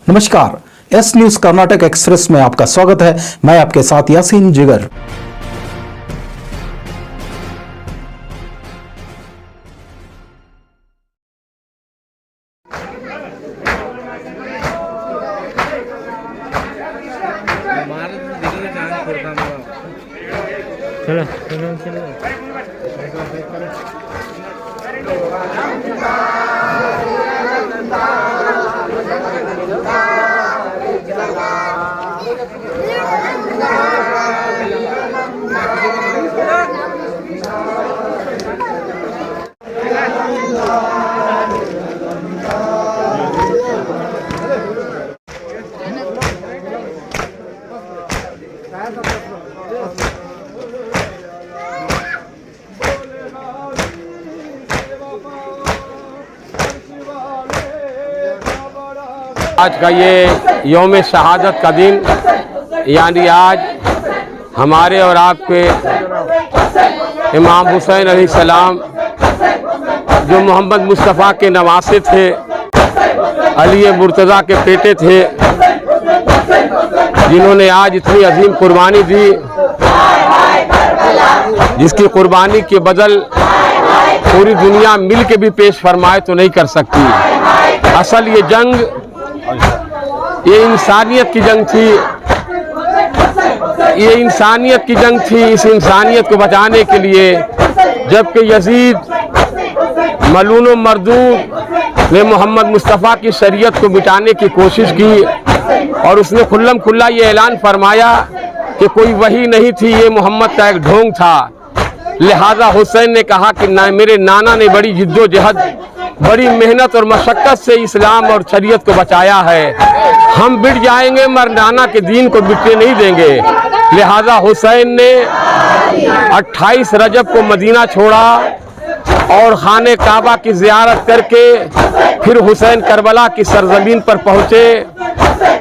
नमस्कार, S news Karnataka express में आपका स्वागत है। मैं आपके साथ यासीन जिगर। चलो चलो चलो आज का ये यौम शहादत का दिन, यानी आज हमारे और आपके इमाम हुसैन अलैहिस्सलाम जो मोहम्मद मुस्तफ़ा के नवासे थे, अली मुर्तज़ा के बेटे थे, जिन्होंने आज इतनी अजीम कुर्बानी दी, जिसकी कुर्बानी के बदल पूरी दुनिया मिल के भी पेश फरमाए तो नहीं कर सकती। असल ये जंग, ये इंसानियत की जंग थी, ये इंसानियत की जंग थी। इस इंसानियत को बचाने के लिए जबकि यजीद मलून व मरदूद ने मोहम्मद मुस्तफ़ा की शरीयत को मिटाने की कोशिश की और उसने खुल्लम खुल्ला ये ऐलान फरमाया कि कोई वही नहीं थी, ये मोहम्मद का एक ढोंग था। लिहाजा हुसैन ने कहा कि मेरे नाना ने बड़ी जिद्दोजहद, बड़ी मेहनत और मशक्क़त से इस्लाम और शरीयत को बचाया है, हम बिट जाएंगे मगर नाना के दीन को बिटने नहीं देंगे। लिहाजा हुसैन ने 28 रजब को मदीना छोड़ा और खाने काबा की ज़ियारत करके फिर हुसैन करबला की सरजमीन पर पहुँचे।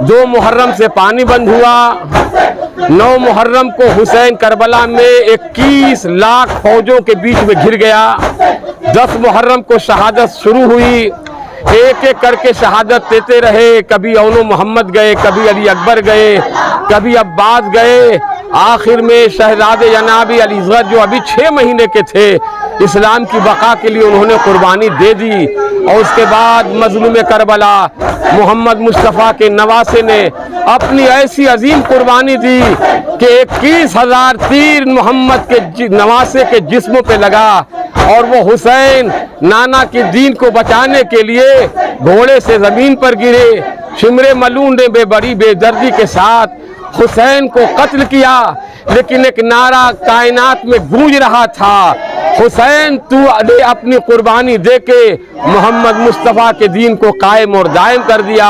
2 मुहर्रम से पानी बंद हुआ। 9 मुहर्रम को हुसैन करबला में 21 लाख फौजों के बीच में घिर गया। 10 मुहर्रम को शहादत शुरू हुई। एक एक करके शहादत देते रहे। कभी औनो मोहम्मद गए, कभी अली अकबर गए, कभी अब्बास गए। आखिर में शहजादे जनाबी अलीज़र जो अभी 6 महीने के थे, इस्लाम की बका के लिए उन्होंने कुर्बानी दे दी। और उसके बाद मज़लूम करबला मोहम्मद मुस्तफ़ा के नवासे ने अपनी ऐसी अजीम कुर्बानी दी कि 21,000 तीर मोहम्मद के नवासे के जिस्मों पे लगा और वो हुसैन नाना के दीन को बचाने के लिए घोड़े से ज़मीन पर गिरे। शिमरे मलून ने बड़ी बेदर्दी के साथ हुसैन को कत्ल किया, लेकिन एक नारा कायनात में गूंज रहा था, हुसैन तू अपनी कुर्बानी देके मोहम्मद मुस्तफ़ा के दीन को कायम और दायम कर दिया।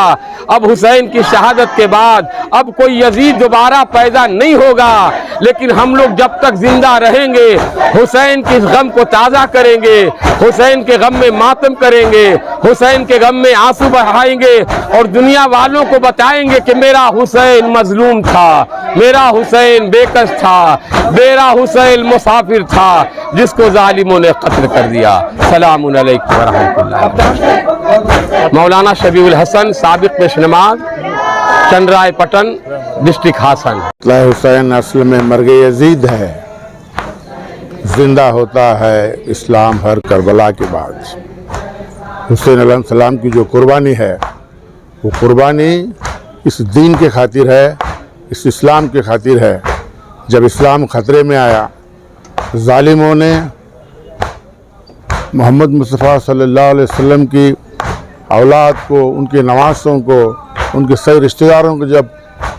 अब हुसैन की शहादत के बाद अब कोई यजीद दोबारा पैदा नहीं होगा, लेकिन हम लोग जब तक जिंदा रहेंगे हुसैन के गम को ताज़ा करेंगे, हुसैन के गम में मातम करेंगे, हुसैन के गम में आंसू बहाएंगे और दुनिया वालों को बताएंगे कि मेरा हुसैन मजलूम था, मेरा हुसैन बेकस था, मेरा हुसैन मुसाफिर था जिसको जालिमों ने कत्ल कर दिया। सलामुन अलैकुम व रहमतुल्लाह। मौलाना शबीउल हसन, साबिक पेशनमाज, चंद्राय पटन, डिस्ट्रिक्ट हासन। हुसैन असल में मर्ग यजीद है, जिंदा होता है इस्लाम हर करबला के बाद। हुसैन अलैहिस्सलाम की जो कुर्बानी है वो कुर्बानी इस दीन के खातिर है, इस इस्लाम के खातिर है। जब इस्लाम ख़तरे में आया, ज़ालिमों ने मोहम्मद मुस्तफ़ा सल्लल्लाहु अलैहि वसल्लम की औलाद को, उनके नवासों को, उनके सही रिश्तेदारों को जब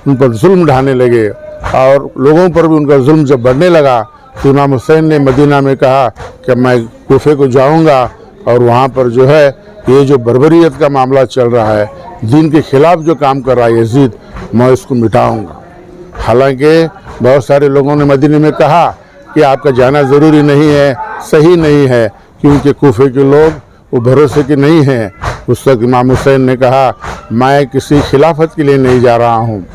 उन पर जुल्म ढाने लगे और लोगों पर भी उनका जुल्म जब बढ़ने लगा, तो इमाम हुसैन ने मदीना में कहा कि मैं कूफे को जाऊंगा और वहाँ पर जो है ये जो बर्बरियत का मामला चल रहा है, दीन के ख़िलाफ़ जो काम कर रहा है यजीद, मैं इसको मिटाऊंगा। हालांकि बहुत सारे लोगों ने मदीने में कहा कि आपका जाना ज़रूरी नहीं है, सही नहीं है, क्योंकि कूफे के लोग वो भरोसे के नहीं हैं। उस वक्त इमाम हुसैन ने कहा मैं किसी खिलाफत के लिए नहीं जा रहा हूँ,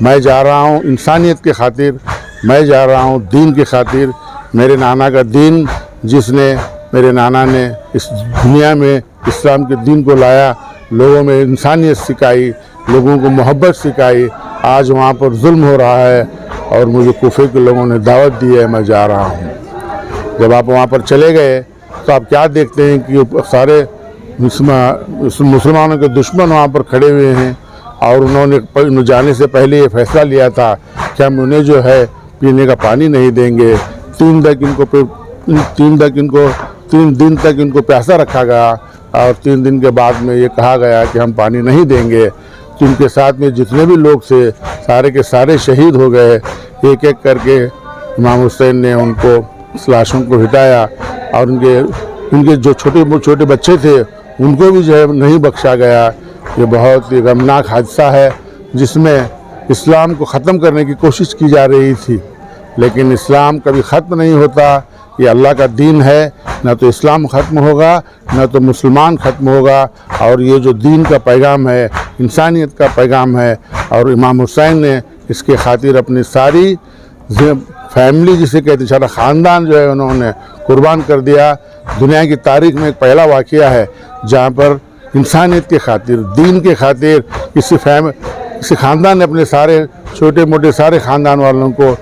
मैं जा रहा हूँ इंसानियत के खातिर, मैं जा रहा हूँ दीन के खातिर। मेरे नाना का दीन, जिसने मेरे नाना ने इस दुनिया में इस्लाम के दीन को लाया, लोगों में इंसानियत सिखाई, लोगों को मोहब्बत सिखाई। आज वहाँ पर जुल्म हो रहा है और मुझे कूफे के लोगों ने दावत दी है, मैं जा रहा हूँ। जब आप वहाँ पर चले गए तो आप क्या देखते हैं कि सारे मुसलमानों के दुश्मन वहाँ पर खड़े हुए हैं और उन्होंने जाने से पहले ये फैसला लिया था कि हम उन्हें जो है पीने का पानी नहीं देंगे। 3 दिन तक इनको प्यासा रखा गया और 3 दिन के बाद में ये कहा गया कि हम पानी नहीं देंगे। तो इनके साथ में जितने भी लोग थे सारे के सारे शहीद हो गए। एक एक करके इमाम हुसैन ने उनको लाशों को हटाया और उनके जो छोटे बच्चे थे उनको भी जो है नहीं बख्शा गया। ये बहुत ही गमनाक हादसा है जिसमें इस्लाम को ख़त्म करने की कोशिश की जा रही थी, लेकिन इस्लाम कभी ख़त्म नहीं होता। ये अल्लाह का दीन है, ना तो इस्लाम ख़त्म होगा ना तो मुसलमान ख़त्म होगा। और ये जो दीन का पैगाम है, इंसानियत का पैगाम है, और इमाम हुसैन ने इसके खातिर अपनी सारी फैमिली जिसे कहते सारा ख़ानदान जो है उन्होंने कुर्बान कर दिया। दुनिया की तारीख में एक पहला वाक़या है जहाँ पर इंसानियत के खातिर, दीन के खातिर किसी ख़ानदान ने अपने सारे छोटे मोटे सारे ख़ानदान वालों को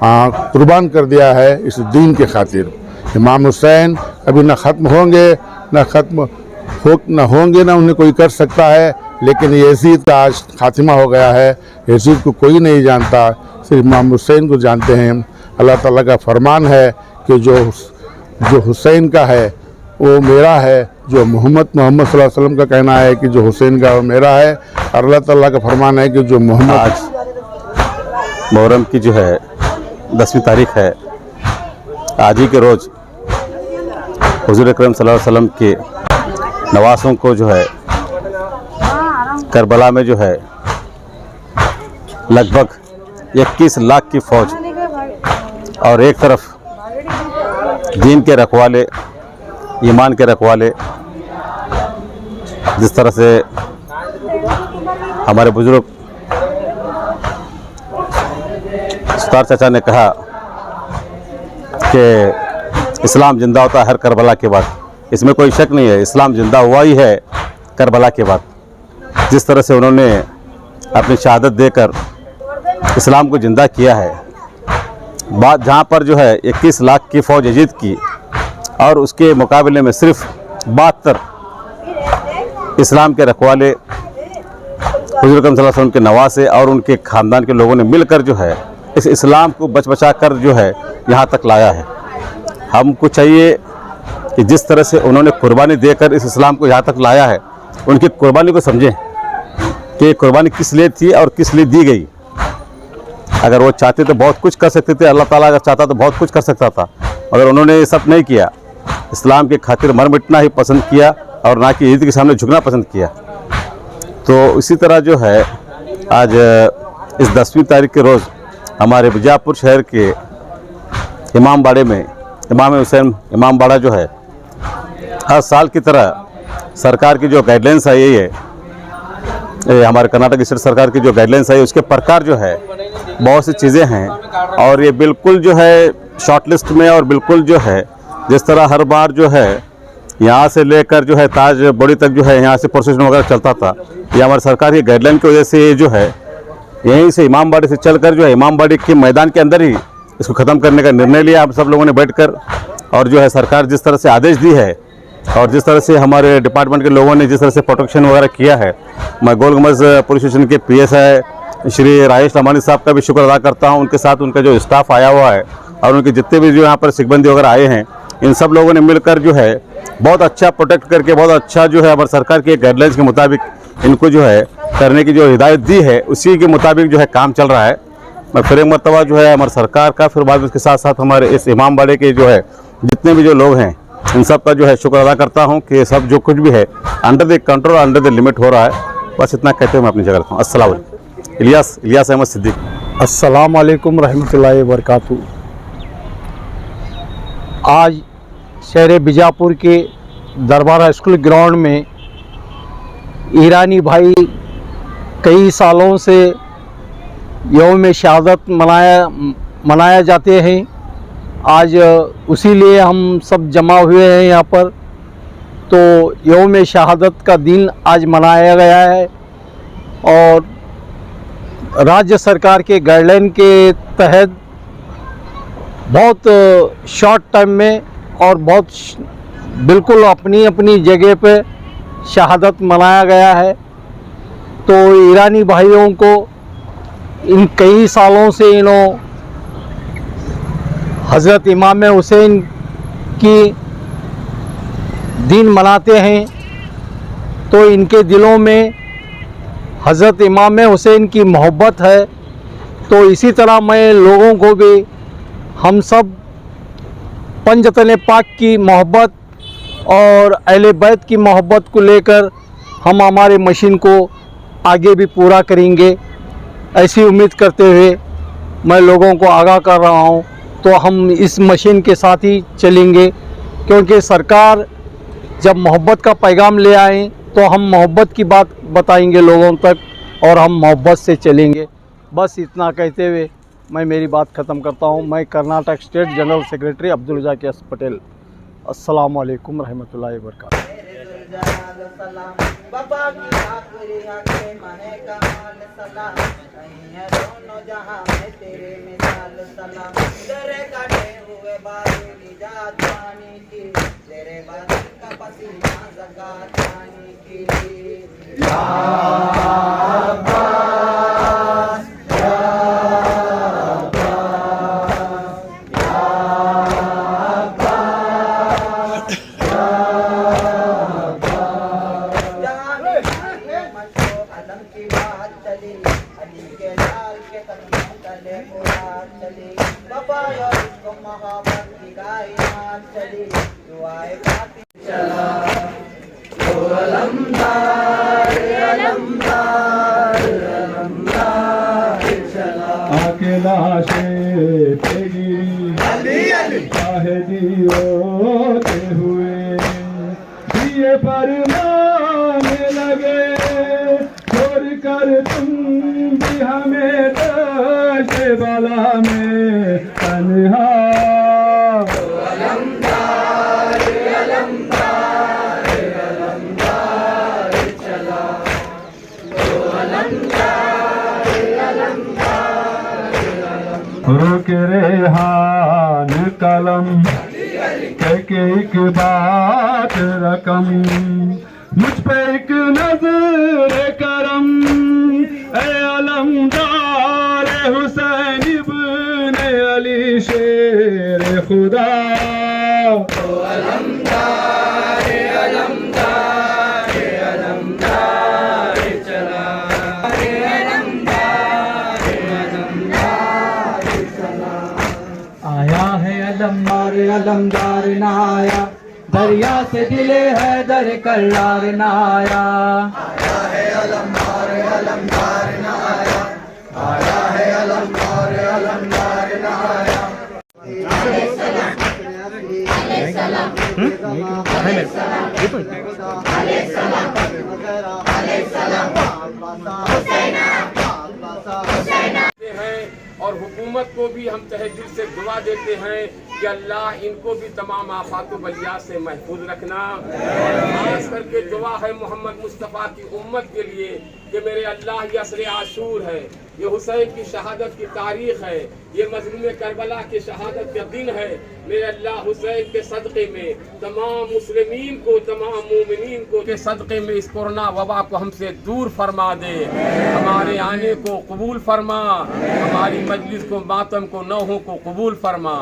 कुर्बान कर दिया है इस दीन के खातिर। इमाम हुसैन अभी ना ख़त्म होंगे ना होंगे ना उन्हें कोई कर सकता है, लेकिन यजीद का आज खात्मा हो गया है। यजीद को कोई नहीं जानता, सिर्फ इमाम हुसैन को जानते हैं। अल्लाह ताला का फरमान है कि जो हुसैन का है वो मेरा है, जो मोहम्मद सल्लल्लाहु अलैहि वसल्लम का कहना है कि जो हुसैन का वो मेरा है। और अल्लाह ताला का फरमान है कि जो मोहम्मद आज मुहर्रम की जो है 10वीं तारीख है। आज ही के रोज़ हुज़ूर अकरम सल्लल्लाहु अलैहि वसल्लम के नवासों को जो है करबला में जो है लगभग 21 लाख की फ़ौज और एक तरफ दीन के रखवाले, ईमान के रखवाले, जिस तरह से हमारे बुजुर्ग सुतार चाचा ने कहा कि इस्लाम जिंदा होता है हर करबला के बाद। इसमें कोई शक नहीं है, इस्लाम जिंदा हुआ ही है करबला के बाद। जिस तरह से उन्होंने अपनी शहादत देकर इस्लाम को जिंदा किया है, बात जहाँ पर जो है 21 लाख की फ़ौज यजीद की और उसके मुकाबले में सिर्फ 72 इस्लाम के रखवाले हुज़ूर अकरम सल्लल्लाहु अलैहि वसल्लम के नवासे और उनके ख़ानदान के लोगों ने मिलकर जो है इस इस्लाम को बचा कर जो है यहाँ तक लाया है। हमको चाहिए कि जिस तरह से उन्होंने कुर्बानी देकर इस इस्लाम को यहाँ तक लाया है, उनकी कुर्बानी को समझें कि कुर्बानी किस लिए थी और किस लिए दी गई। अगर वो चाहते तो बहुत कुछ कर सकते थे, अल्लाह ताला अगर चाहता तो बहुत कुछ कर सकता था, मगर उन्होंने ये सब नहीं किया। इस्लाम के खातिर मर मिटना ही पसंद किया और ना कि ईद के सामने झुकना पसंद किया। तो इसी तरह जो है आज इस 10वीं तारीख के रोज़ हमारे बीजापुर शहर के इमाम बाड़े में इमाम हुसैन इमाम बाड़ा जो है हर साल की तरह सरकार की जो गाइडलाइंस आई है, ये हमारे कर्नाटक स्टेट सरकार की जो गाइडलाइंस आई है उसके प्रकार जो है बहुत सी चीज़ें हैं और ये बिल्कुल जो है शॉर्ट लिस्ट में और बिल्कुल जो है जिस तरह हर बार जो है यहाँ से लेकर जो है ताज बड़ी तक जो है यहाँ से प्रोसेशन वगैरह चलता था, ये हमारी सरकार की गाइडलाइन की वजह से ये जो है यहीं से इमामबाड़ी से चलकर जो है इमामबाड़ी के मैदान के अंदर ही इसको ख़त्म करने का निर्णय लिया हम सब लोगों ने बैठकर। और जो है सरकार जिस तरह से आदेश दी है और जिस तरह से हमारे डिपार्टमेंट के लोगों ने जिस तरह से प्रोटेक्शन वगैरह किया है, मैं गोलगंज पुलिस स्टेशन के PSI श्री राजेश लमानी साहब का भी शुक्र अदा करता हूं। उनके साथ उनका जो स्टाफ आया हुआ है और उनके जितने भी जो यहाँ पर सिब्बंदी वगैरह आए हैं, इन सब लोगों ने मिलकर जो है बहुत अच्छा प्रोटेक्ट करके बहुत अच्छा जो है हमारी सरकार के गाइडलाइंस के मुताबिक इनको जो है करने की जो हिदायत दी है उसी के मुताबिक जो है काम चल रहा है। मैं फिर एक मरतबा जो है हमारी सरकार का, फिर बाद में उसके साथ साथ हमारे इस इमामबाड़े के जो है जितने भी जो लोग हैं इन सब का जो है शुक्र अदा करता हूँ कि सब जो कुछ भी है under the control under the limit हो रहा है। बस इतना कहते हुए मैं अपनी जगह रखता हूँ। अस्सलाम वालेकुम। इलियास अहमद सिद्दीक। अस्सलाम वालेकुम रहमतुल्लाहि व बरकातहू। आज शहर बीजापुर के दरबार स्कूल ग्राउंड में ईरानी भाई कई सालों से यौम शहादत मनाया जाते हैं। आज उसी लिए हम सब जमा हुए हैं यहाँ पर। तो यौम शहादत का दिन आज मनाया गया है। और राज्य सरकार के गाइडलाइन के तहत बहुत शॉर्ट टाइम में और बहुत बिल्कुल अपनी अपनी जगह पे शहादत मनाया गया है। तो ईरानी भाइयों को इन कई सालों से इन्हों हज़रत इमाम हुसैन की दिन मनाते हैं, तो इनके दिलों में हज़रत इमाम हुसैन की मोहब्बत है। तो इसी तरह मैं लोगों को भी हम सब पंजतन पाक की मोहब्बत और अहले बैत की मोहब्बत को लेकर हम हमारे मशीन को आगे भी पूरा करेंगे, ऐसी उम्मीद करते हुए मैं लोगों को आगाह कर रहा हूं। तो हम इस मशीन के साथ ही चलेंगे, क्योंकि सरकार जब मोहब्बत का पैगाम ले आए तो हम मोहब्बत की बात बताएंगे लोगों तक और हम मोहब्बत से चलेंगे। बस इतना कहते हुए मैं मेरी बात ख़त्म करता हूँ। मैं Karnataka state general secretary Abdul Razak S Patel. अस्सलाम वालेकुम रहमतुल्लाहि व बरकातहू। होते हुए दिए फरमाने लगे, छोड़ कर तुम भी हमें दश्त बाला में तन्हा। रुक रेहान कलम के एक बात रकम, मुझ पे एक नजर करम, ए अलमदार हुसैन इब्न अली शेर खुदा। अलमदार न आया, दरिया से दिले है दर कल्लार न आया। आया है अलमदार न आया, आया है अलमदार न आया। और हुकूमत को भी हम तहे दिल से दुआ देते हैं कि अल्लाह इनको भी तमाम आफात बलियात से महफूज रखना। खास करके दुआ है मोहम्मद मुस्तफ़ा की उम्मत के लिए कि मेरे अल्लाह ये असर आशूर है, ये हुसैन की शहादत की तारीख़ है, ये मज़लूम करबला की शहादत का दिन है। मेरे अल्लाह हुसैन के सदक़े में तमाम मुस्लिमीन को, तमाम मोमिनीन को के सदक़े में इस कोरोना वबा को हमसे दूर फरमा दे, हमारे आने को कबूल फरमा, हमारी मजलिस को, मातम को, नौहों को कबूल फरमा।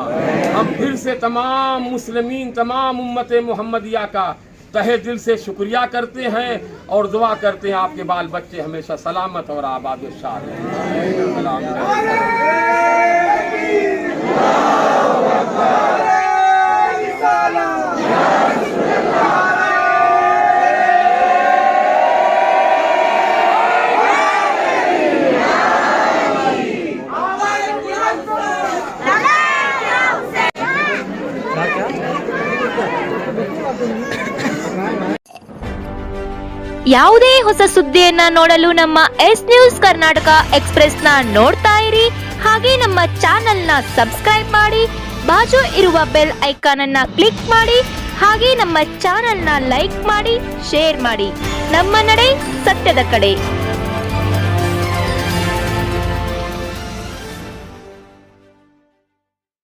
हम फिर से तमाम मुस्लिमीन, तमाम उम्मत मोहम्मदिया का तहे दिल से शुक्रिया करते हैं और दुआ करते हैं आपके बाल बच्चे हमेशा सलामत और आबाद व शाद ಯಾವುದೇ ಹೊಸ ಸುದ್ದಿಯನ್ನ ನೋಡಲು ನಮ್ಮ ಎಸ್ ನ್ಯೂಸ್ ಕರ್ನಾಟಕ ಎಕ್ಸ್‌ಪ್ರೆಸ್ ನ ನೋಡ್ತಾ ಇರಿ, ಹಾಗೆ ನಮ್ಮ ಚಾನೆಲ್ ನ ಸಬ್ಸ್ಕ್ರೈಬ್ ಮಾಡಿ, ಬಾಜು ಇರುವ ಬೆಲ್ ಐಕಾನ್ ಅನ್ನ ಕ್ಲಿಕ್ ಮಾಡಿ, ಹಾಗೆ ನಮ್ಮ ಚಾನೆಲ್ ನ ಲೈಕ್ ಮಾಡಿ, ಶೇರ್ ಮಾಡಿ. ನಮ್ಮ ನಡೆ ಸತ್ಯದ ಕಡೆ.